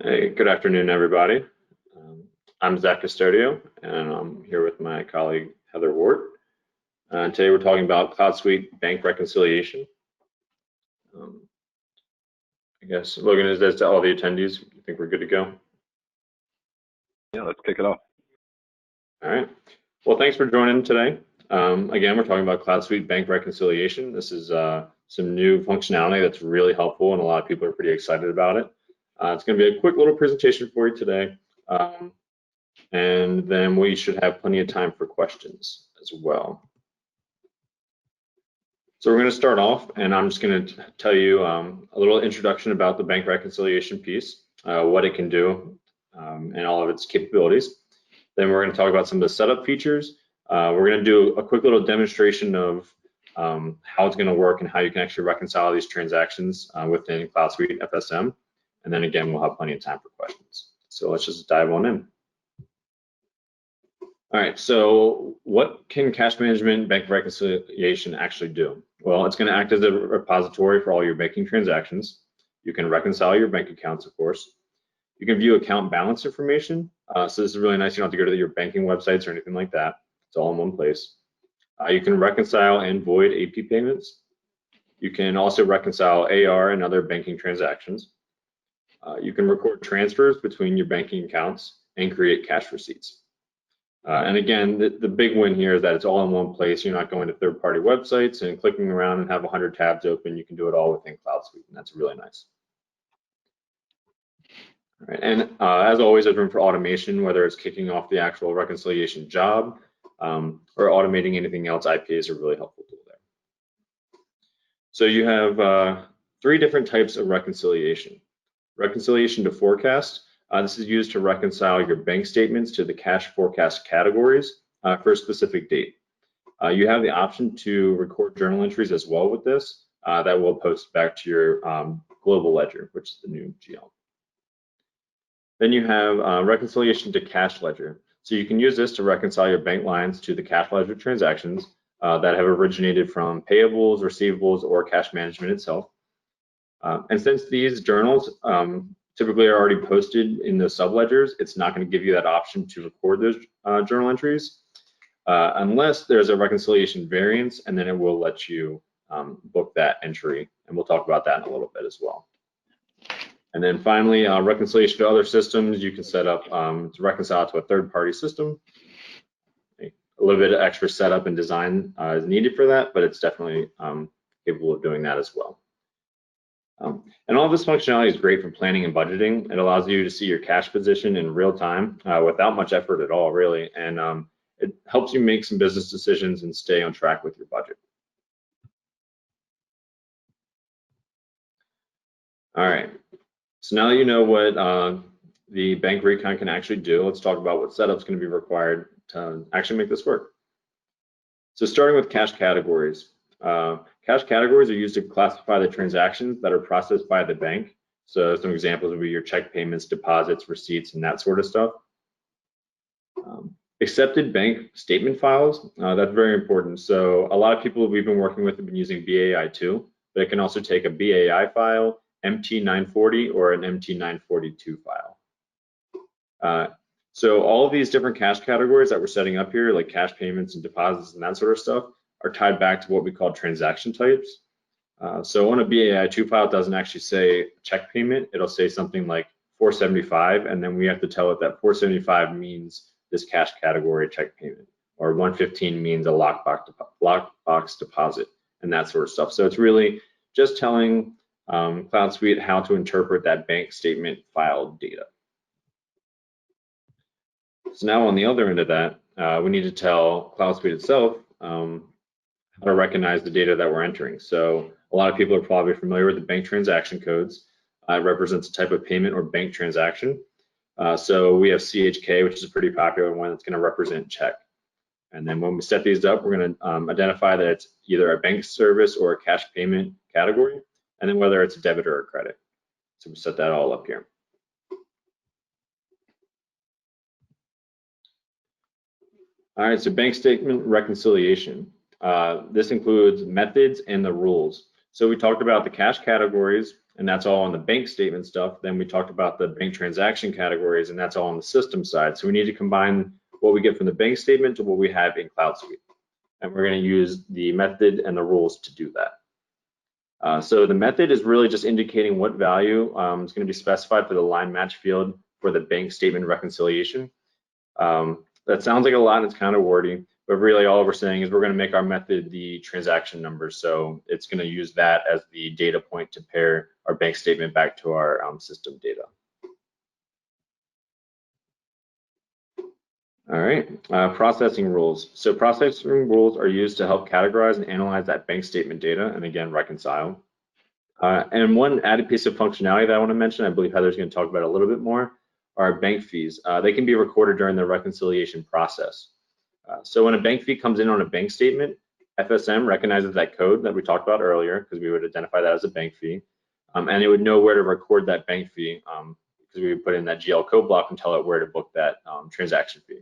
Hey, good afternoon, everybody. I'm Zach Custodio, and I'm here with my colleague Heather Ward. Today we're talking about CloudSuite bank reconciliation. I guess, Logan, is that to all the attendees? You think we're good to go? Yeah, let's kick it off. All right. Well, thanks for joining today. Again, we're talking about CloudSuite bank reconciliation. This is some new functionality that's really helpful, and a lot of people are pretty excited about it. It's going to be a quick little presentation for you today. And then we should have plenty of time for questions as well. So we're going to start off, and I'm just going to tell you a little introduction about the bank reconciliation piece, what it can do, and all of its capabilities. Then we're going to talk about some of the setup features. We're going to do a quick little demonstration of how it's going to work and how you can actually reconcile these transactions within CloudSuite FSM. And then again, we'll have plenty of time for questions. So let's just dive on in. All right, so what can cash management bank reconciliation actually do? Well, it's going to act as a repository for all your banking transactions. You can reconcile your bank accounts, of course. You can view account balance information. So this is really nice. You don't have to go to your banking websites or anything like that. It's all in one place. You can reconcile and void AP payments. You can also reconcile AR and other banking transactions. You can record transfers between your banking accounts and create cash receipts. And again, the big win here is that it's all in one place. You're not going to third-party websites and clicking around and have 100 tabs open. You can do it all within CloudSuite, and that's really nice. All right, and as always, there's room for automation, whether it's kicking off the actual reconciliation job or automating anything else. RPI is a really helpful tool there. So you have 3 different types of reconciliation. Reconciliation to forecast. This is used to reconcile your bank statements to the cash forecast categories for a specific date. You have the option to record journal entries as well with this that will post back to your Global Ledger, which is the new GL. Then you have reconciliation to cash ledger. So you can use this to reconcile your bank lines to the cash ledger transactions that have originated from payables, receivables, or cash management itself. And since these journals typically are already posted in the subledgers, it's not going to give you that option to record those journal entries unless there's a reconciliation variance, and then it will let you book that entry. And we'll talk about that in a little bit as well. And then finally, reconciliation to other systems. You can set up to reconcile to a third-party system. A little bit of extra setup and design is needed for that, but it's definitely capable of doing that as well. And all of this functionality is great for planning and budgeting. It allows you to see your cash position in real time without much effort at all, really. And it helps you make some business decisions and stay on track with your budget. All right, so now that you know what the bank recon can actually do, let's talk about what setup's going to be required to actually make this work. So starting with cash categories. Cash categories are used to classify the transactions that are processed by the bank. So some examples would be your check payments, deposits, receipts, and that sort of stuff. Accepted bank statement files, that's very important. So a lot of people we've been working with have been using BAI2, but it can also take a BAI file, MT940, or an MT942 file. So all of these different cash categories that we're setting up here, like cash payments and deposits and that sort of stuff, are tied back to what we call transaction types. So on a BAI2 file, it doesn't actually say check payment. It'll say something like 475, and then we have to tell it that 475 means this cash category check payment, or 115 means a lockbox deposit, and that sort of stuff. So it's really just telling CloudSuite how to interpret that bank statement file data. So now on the other end of that, we need to tell CloudSuite itself how to recognize the data that we're entering. So a lot of people are probably familiar with the bank transaction codes. It represents a type of payment or bank transaction. So we have CHK, which is a pretty popular one that's going to represent check. And then when we set these up, we're going to identify that it's either a bank service or a cash payment category, and then whether it's a debit or a credit. So we set that all up here. All right, so bank statement reconciliation. This includes methods and the rules. So we talked about the cash categories, and that's all on the bank statement stuff. Then we talked about the bank transaction categories, and that's all on the system side. So we need to combine what we get from the bank statement to what we have in CloudSuite. And we're going to use the method and the rules to do that. So the method is really just indicating what value is going to be specified for the line match field for the bank statement reconciliation. That sounds like a lot, and it's kind of wordy, but really all we're saying is we're going to make our method the transaction number. So it's going to use that as the data point to pair our bank statement back to our system data. All right, processing rules. So processing rules are used to help categorize and analyze that bank statement data, and again, reconcile. And one added piece of functionality that I want to mention, I believe Heather's going to talk about a little bit more, are bank fees. They can be recorded during the reconciliation process. So when a bank fee comes in on a bank statement, FSM recognizes that code that we talked about earlier, because we would identify that as a bank fee, and it would know where to record that bank fee, because we would put in that GL code block and tell it where to book that transaction fee.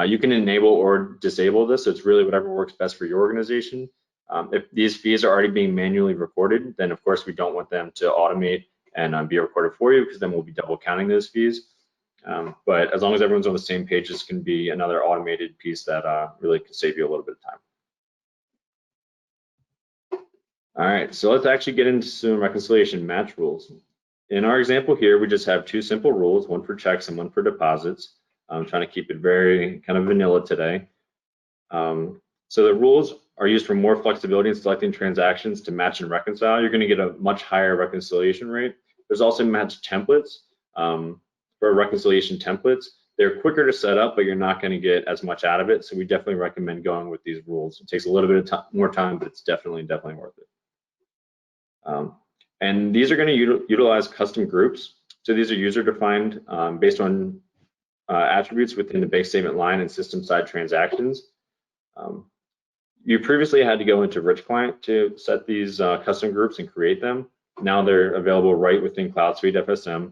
You can enable or disable this, so it's really whatever works best for your organization. If these fees are already being manually recorded, then of course we don't want them to automate and be recorded for you, because then we'll be double counting those fees. But as long as everyone's on the same page, this can be another automated piece that really can save you a little bit of time. All right, so let's actually get into some reconciliation match rules. In our example here, we just have two simple rules, one for checks and one for deposits. I'm trying to keep it very kind of vanilla today. So the rules are used for more flexibility in selecting transactions to match and reconcile. You're going to get a much higher reconciliation rate. There's also match templates. For reconciliation templates, they're quicker to set up, but you're not going to get as much out of it. So we definitely recommend going with these rules. It takes a little bit of more time, but it's definitely worth it. And these are going to utilize custom groups. So these are user defined based on attributes within the bank statement line and system side transactions. You previously had to go into Rich Client to set these custom groups and create them. Now they're available right within CloudSuite FSM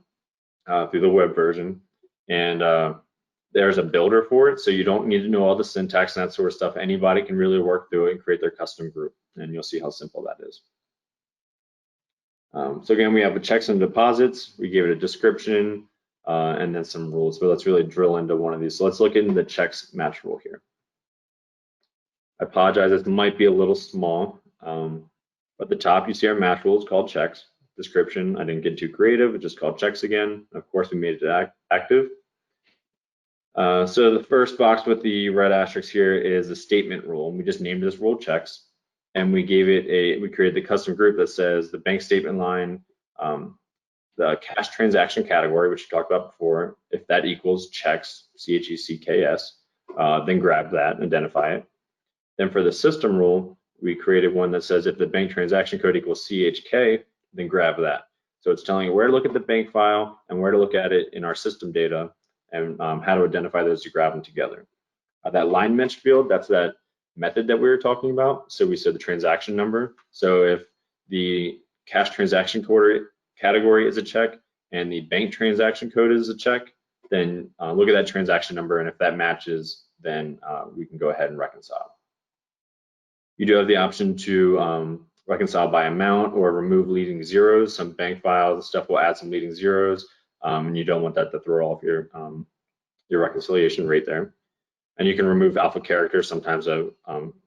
through the web version. And there's a builder for it, so you don't need to know all the syntax and that sort of stuff. Anybody can really work through it and create their custom group, and you'll see how simple that is. So again, we have the checks and deposits. We gave it a description and then some rules, but let's really drill into one of these. So let's look into the checks match rule here. I apologize, this might be a little small, but at the top you see our match rules called checks. Description, I didn't get too creative, it's just called checks again. Of course, we made it active. So the first box with the red asterisk here is the statement rule. We just named this rule checks, and we created the custom group that says the bank statement line, the cash transaction category, which we talked about before. If that equals checks, C-H-E-C-K-S, then grab that, identify it. Then for the system rule, we created one that says if the bank transaction code equals CHK, then grab that. So it's telling you where to look at the bank file and where to look at it in our system data, and how to identify those to grab them together. That line match field, that's that method that we were talking about. So we said the transaction number. So if the cash transaction category is a check and the bank transaction code is a check, then look at that transaction number, and if that matches, then we can go ahead and reconcile. You do have the option to reconcile by amount or remove leading zeros. Some bank files and stuff will add some leading zeros, and you don't want that to throw off your reconciliation rate there. And you can remove alpha characters. Sometimes a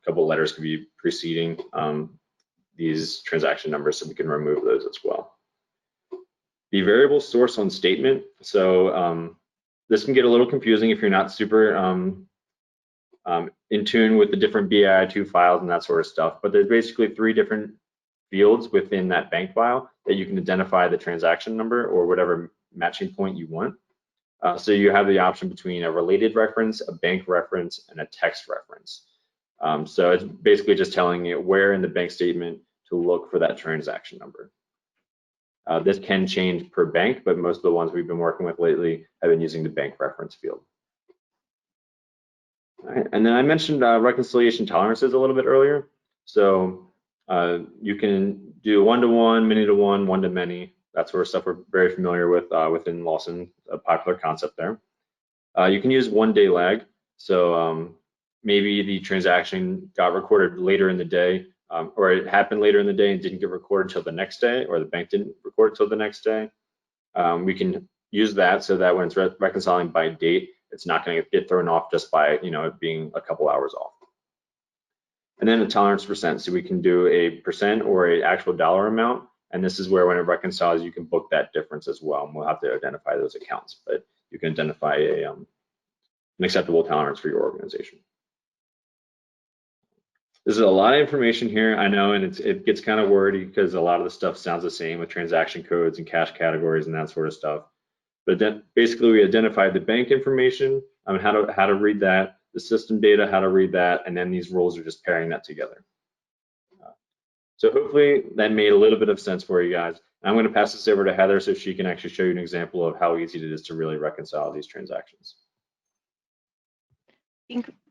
couple of letters could be preceding these transaction numbers, so we can remove those as well. The variable source on statement. So this can get a little confusing if you're not super in tune with the different BI2 files and that sort of stuff, but there's basically 3 different fields within that bank file that you can identify the transaction number or whatever matching point you want. So you have the option between a related reference, a bank reference, and a text reference. So it's basically just telling you where in the bank statement to look for that transaction number. This can change per bank, but most of the ones we've been working with lately have been using the bank reference field. All right. And then I mentioned reconciliation tolerances a little bit earlier. So you can do 1-to-1, many-to-1, one-to-many. That sort of stuff we're very familiar with within Lawson, a popular concept there. You can use 1-day lag. So maybe the transaction got recorded later in the day, or it happened later in the day and didn't get recorded until the next day, or the bank didn't record it till the next day, we can use that so that when it's reconciling by date, it's not going to get thrown off just by it being a couple hours off. And then a tolerance percent, so we can do a percent or an actual dollar amount, and this is where when it reconciles, you can book that difference as well. And we'll have to identify those accounts, but you can identify an acceptable tolerance for your organization. This is a lot of information here, I know, and it gets kind of wordy because a lot of the stuff sounds the same with transaction codes and cash categories and that sort of stuff. But then basically we identified the bank information, how to read that, the system data, how to read that, and then these rules are just pairing that together. So hopefully that made a little bit of sense for you guys. I'm going to pass this over to Heather so she can actually show you an example of how easy it is to really reconcile these transactions.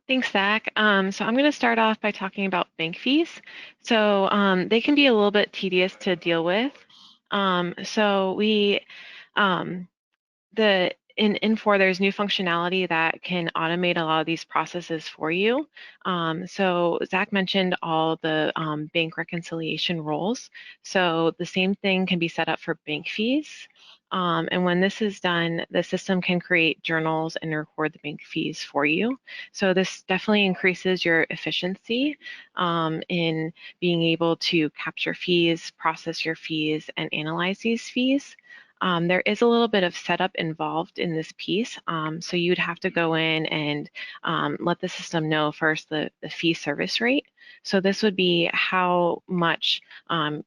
Thanks, Zach. So I'm going to start off by talking about bank fees. So they can be a little bit tedious to deal with. In Infor, there's new functionality that can automate a lot of these processes for you. So Zach mentioned all the bank reconciliation roles. So the same thing can be set up for bank fees. And when this is done, the system can create journals and record the bank fees for you. So this definitely increases your efficiency in being able to capture fees, process your fees, and analyze these fees. There is a little bit of setup involved in this piece. So you'd have to go in and let the system know first the fee service rate. So this would be how much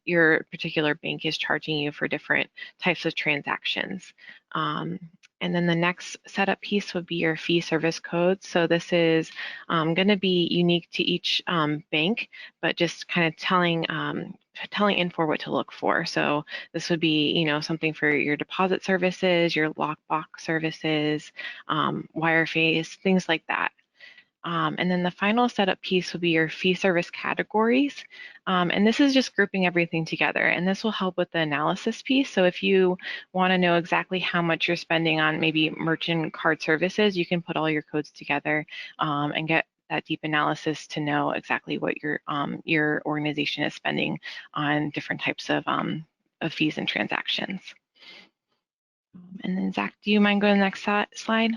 your particular bank is charging you for different types of transactions. And then the next setup piece would be your fee service code. So this is going to be unique to each bank, but just kind of telling Infor what to look for. So this would be, something for your deposit services, your lockbox services, wire fees, things like that. And then the final setup piece will be your fee service categories. And this is just grouping everything together. And this will help with the analysis piece. So if you want to know exactly how much you're spending on maybe merchant card services, you can put all your codes together and get that deep analysis to know exactly what your organization is spending on different types of fees and transactions. And then Zach, do you mind going to the next slide?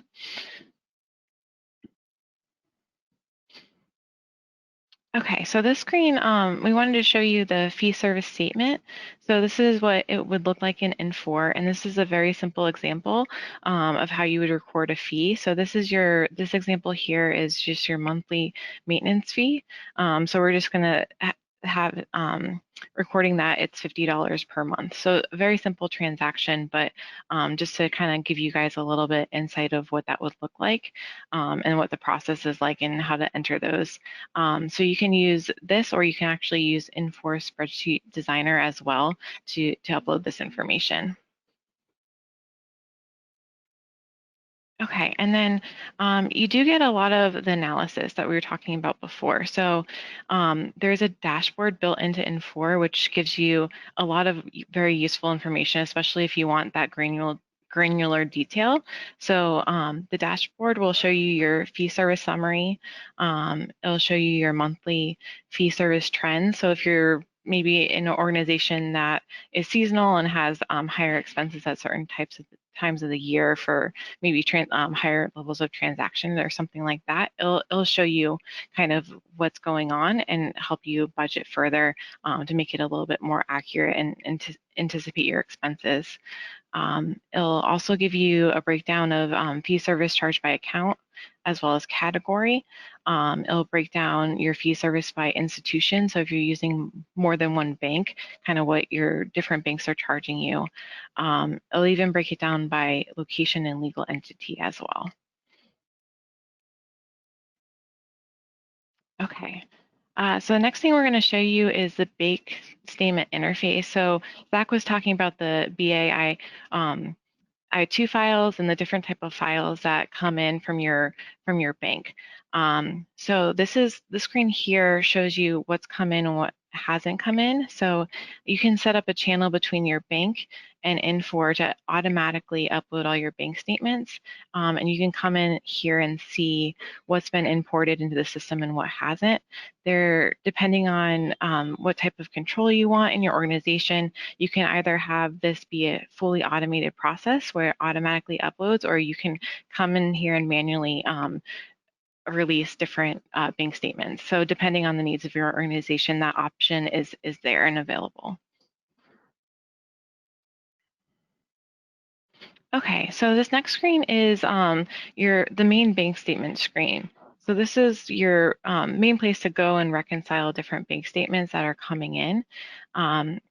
Okay, so this screen, we wanted to show you the fee service statement. So this is what it would look like in Infor, and this is a very simple example of how you would record a fee. So this example here is just your monthly maintenance fee. So we're just gonna have recording that it's $50 per month. So a very simple transaction, but just to kind of give you guys a little bit insight of what that would look like and what the process is like and how to enter those. So you can use this, or you can actually use Infor Spreadsheet Designer as well to upload this information. Okay, and then you do get a lot of the analysis that we were talking about before. So there's a dashboard built into Infor, which gives you a lot of very useful information, especially if you want that granular detail. So the dashboard will show you your fee service summary. It'll show you your monthly fee service trends. So if you're maybe in an organization that is seasonal and has higher expenses at certain times of the year for maybe higher levels of transaction or something like that, it'll show you kind of what's going on and help you budget further to make it a little bit more accurate and to anticipate your expenses. It'll also give you a breakdown of fee service charged by account as well as category. It'll break down your fee service by institution. So if you're using more than one bank, kind of what your different banks are charging you. It'll even break it down by location and legal entity as well. Okay. So the next thing we're going to show you is the bank statement interface. So Zach was talking about the BAI I2 files and the different type of files that come in from your bank. So the screen here shows you what's come in and hasn't come in. So you can set up a channel between your bank and Infor to automatically upload all your bank statements. And you can come in here and see what's been imported into the system and what hasn't. Depending on what type of control you want in your organization, you can either have this be a fully automated process where it automatically uploads, or you can come in here and manually release different bank statements. So depending on the needs of your organization, that option is there and available. Okay, so this next screen is the main bank statement screen. So this is your main place to go and reconcile different bank statements that are coming in.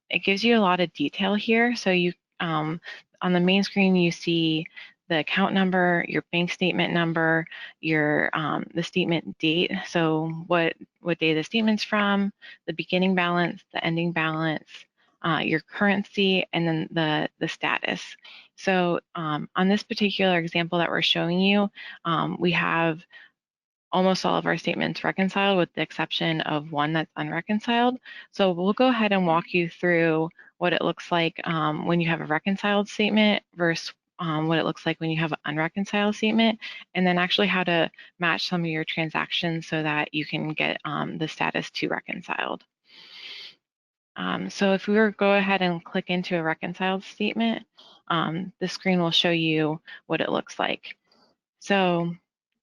It gives you a lot of detail here. So you on the main screen, you see the account number, your bank statement number, your the statement date. So what day the statement's from, the beginning balance, the ending balance, your currency, and then the status. So on this particular example that we're showing you, we have almost all of our statements reconciled with the exception of one that's unreconciled. So we'll go ahead and walk you through what it looks like when you have a reconciled statement versus what it looks like when you have an unreconciled statement, and then actually how to match some of your transactions so that you can get the status to reconciled. So if we were to go ahead and click into a reconciled statement, the screen will show you what it looks like. So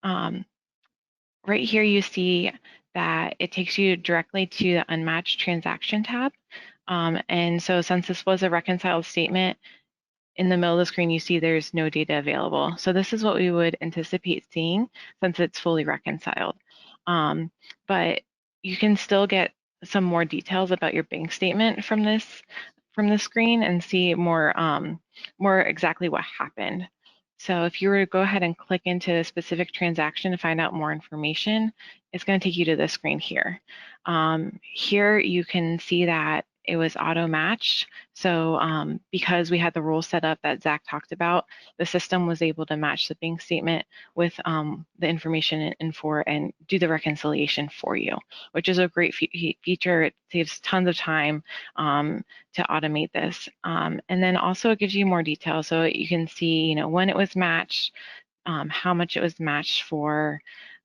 right here you see that it takes you directly to the unmatched transaction tab. And so since this was a reconciled statement, in the middle of the screen you see there's no data available. So this is what we would anticipate seeing since it's fully reconciled. But you can still get some more details about your bank statement from this screen and see more exactly what happened. So if you were to go ahead and click into a specific transaction to find out more information, it's going to take you to this screen here. Here you can see that it was auto-matched. So because we had the rules set up that Zach talked about, the system was able to match the bank statement with the information in Infor and do the reconciliation for you, which is a great feature. It saves tons of time to automate this. And then also it gives you more detail. So you can see, you know, when it was matched, how much it was matched for.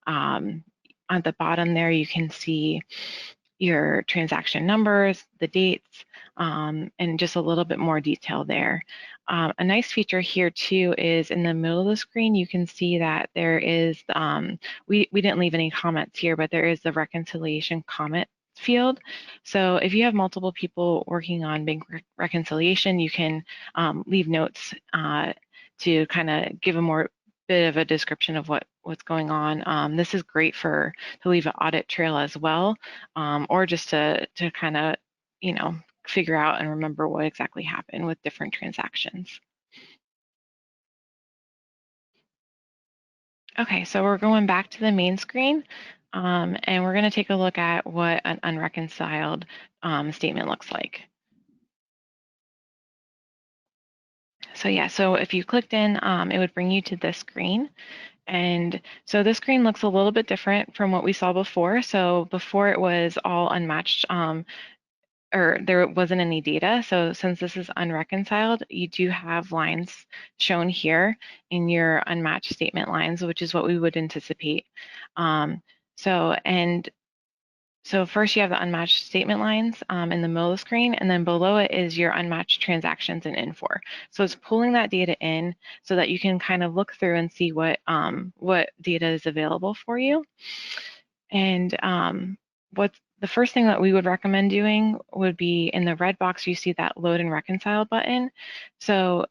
At the bottom there, you can see your transaction numbers, the dates, and just a little bit more detail there. A nice feature here too is in the middle of the screen, you can see that there is, we didn't leave any comments here, but there is the reconciliation comment field. So if you have multiple people working on bank reconciliation, you can leave notes to kind of give a more bit of a description of what's going on. This is great to leave an audit trail as well, or just to kind of, you know, figure out and remember what exactly happened with different transactions. Okay, so we're going back to the main screen, and we're going to take a look at what an unreconciled statement looks like. So yeah, so if you clicked in, it would bring you to this screen. And so this screen looks a little bit different from what we saw before. So before it was all unmatched, or there wasn't any data. So since this is unreconciled, you do have lines shown here in your unmatched statement lines, which is what we would anticipate. So first you have the unmatched statement lines in the middle of the screen, and then below it is your unmatched transactions in Infor. So it's pulling that data in so that you can kind of look through and see what data is available for you. And what's the first thing that we would recommend doing would be in the red box, you see that load and reconcile button. So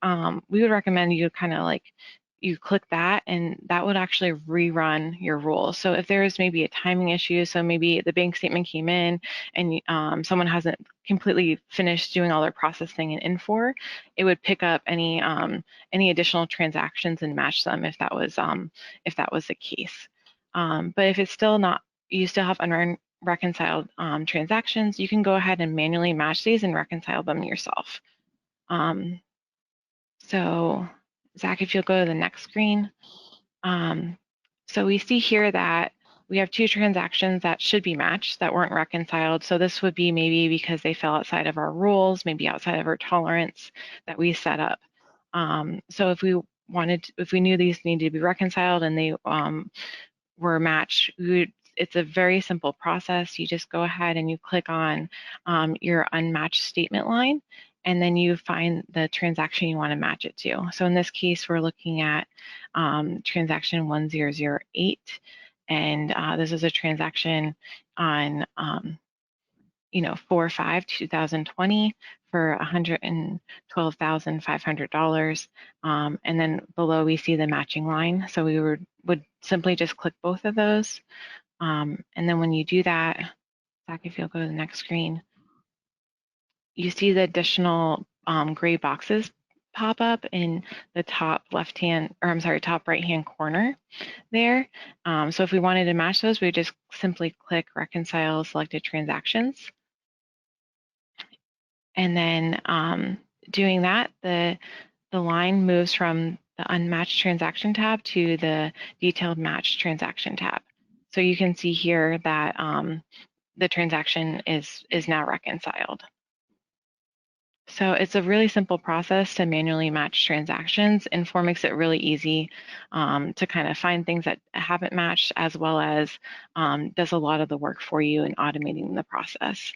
we would recommend you kind of like, you click that and that would actually rerun your rules. So if there is maybe a timing issue, so maybe the bank statement came in and someone hasn't completely finished doing all their processing in Infor, it would pick up any additional transactions and match them if that was the case. But if it's still not, you still have unreconciled transactions, you can go ahead and manually match these and reconcile them yourself. So Zach, if you'll go to the next screen. So we see here that we have 2 transactions that should be matched that weren't reconciled. So this would be maybe because they fell outside of our rules, maybe outside of our tolerance that we set up. So if we knew these needed to be reconciled and they were matched, it's a very simple process. You just go ahead and you click on your unmatched statement line, and then you find the transaction you want to match it to. So in this case, we're looking at transaction 1008, and this is a transaction on 4/5/2020 for $112,500. And then below we see the matching line. So we would simply just click both of those. And then when you do that, Zach, if you'll go to the next screen, you see the additional gray boxes pop up in the top top right-hand corner there. So if we wanted to match those, we just simply click Reconcile Selected Transactions. And then doing that, the line moves from the Unmatched Transaction tab to the Detailed Matched Transaction tab. So you can see here that the transaction is now reconciled. So it's a really simple process to manually match transactions. Infor makes it really easy to kind of find things that haven't matched, as well as does a lot of the work for you in automating the process.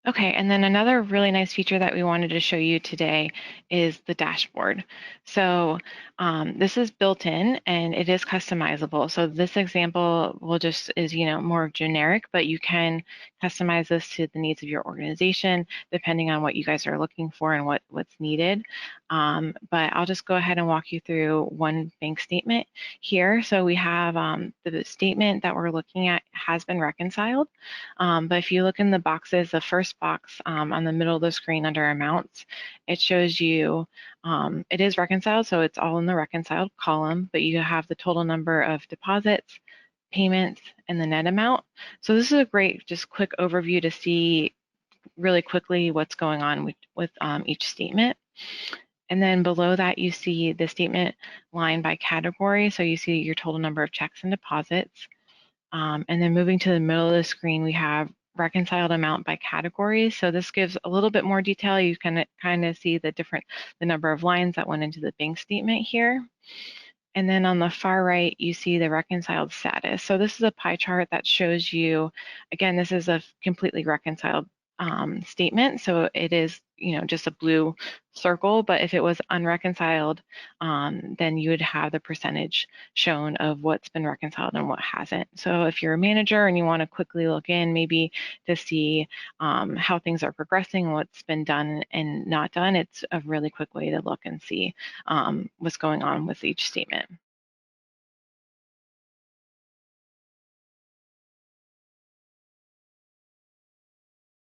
Okay, and then another really nice feature that we wanted to show you today is the dashboard. So this is built in and it is customizable. So this example is more generic, but you can customize this to the needs of your organization depending on what you guys are looking for and what's needed. But I'll just go ahead and walk you through one bank statement here. So we have the statement that we're looking at has been reconciled. But if you look in the boxes, the first box on the middle of the screen under amounts, it shows you it is reconciled, so it's all in the reconciled column, but you have the total number of deposits, payments, and the net amount. So this is a great, just quick overview to see really quickly what's going on with each statement. And then below that, you see the statement line by category. So you see your total number of checks and deposits. And then moving to the middle of the screen, we have reconciled amount by category. So this gives a little bit more detail. You can kind of see the number of lines that went into the bank statement here. And then on the far right, you see the reconciled status. So this is a pie chart that shows you, again, this is a completely reconciled statement. So it is, just a blue circle, but if it was unreconciled, then you would have the percentage shown of what's been reconciled and what hasn't. So if you're a manager and you want to quickly look in maybe to see how things are progressing, what's been done and not done, it's a really quick way to look and see what's going on with each statement.